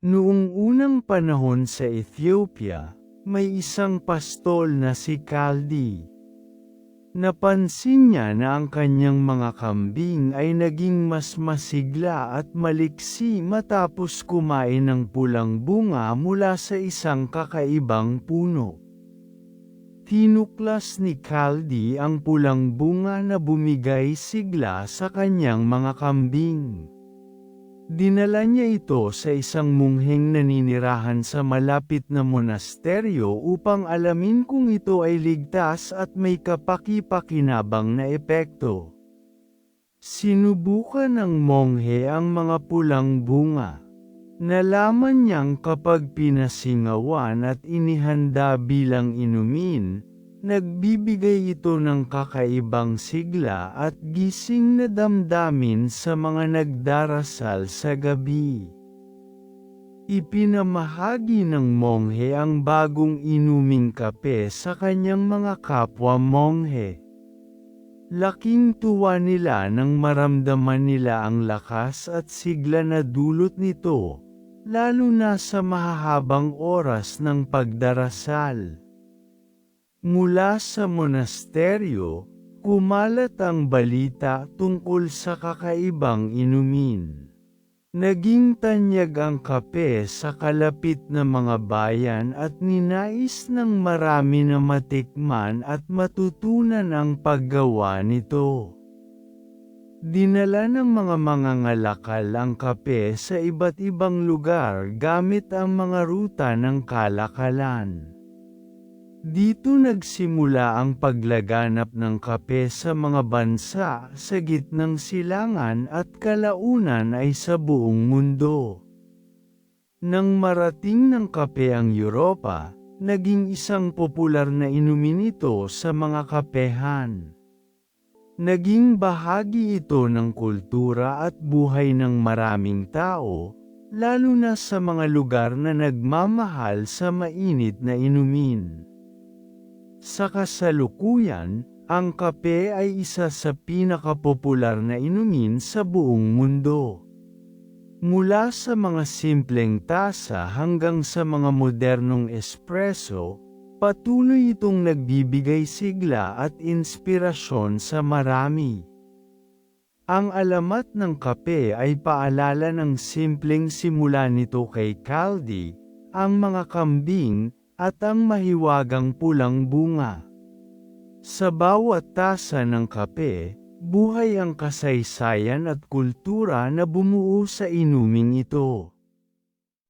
Noong unang panahon sa Ethiopia, may isang pastol na si Kaldi. Napansin niya na ang kanyang mga kambing ay naging mas masigla at maliksi matapos kumain ng pulang bunga mula sa isang kakaibang puno. Tinuklas ni Kaldi ang pulang bunga na bumigay sigla sa kanyang mga kambing. Dinala niya ito sa isang mungheng naninirahan sa malapit na monasteryo upang alamin kung ito ay ligtas at may kapaki-pakinabang na epekto. Sinubukan ng monghe ang mga pulang bunga. Nalaman niyang kapag pinasingawan at inihanda bilang inumin, nagbibigay ito ng kakaibang sigla at gising na damdamin sa mga nagdarasal sa gabi. Ipinamahagi ng monghe ang bagong inuming kape sa kanyang mga kapwa monghe. Laking tuwa nila nang maramdaman nila ang lakas at sigla na dulot nito, lalo na sa mahahabang oras ng pagdarasal. Mula sa monasteryo, kumalat ang balita tungkol sa kakaibang inumin. Naging tanyag ang kape sa kalapit na mga bayan at ninais ng marami na matikman at matutunan ang paggawa nito. Dinala ng mga mangangalakal ang kape sa iba't ibang lugar gamit ang mga ruta ng kalakalan. Dito nagsimula ang paglaganap ng kape sa mga bansa sa gitnang silangan at kalaunan ay sa buong mundo. Nang marating ng kape ang Europa, naging isang popular na inumin ito sa mga kapehan. Naging bahagi ito ng kultura at buhay ng maraming tao, lalo na sa mga lugar na nagmamahal sa mainit na inumin. Sa kasalukuyan, ang kape ay isa sa pinakapopular na inumin sa buong mundo. Mula sa mga simpleng tasa hanggang sa mga modernong espresso, patuloy itong nagbibigay sigla at inspirasyon sa marami. Ang alamat ng kape ay paalala ng simpleng simula nito kay Kaldi, ang mga kambing, at ang mahiwagang pulang bunga. Sa bawat tasa ng kape, buhay ang kasaysayan at kultura na bumuo sa inuming ito.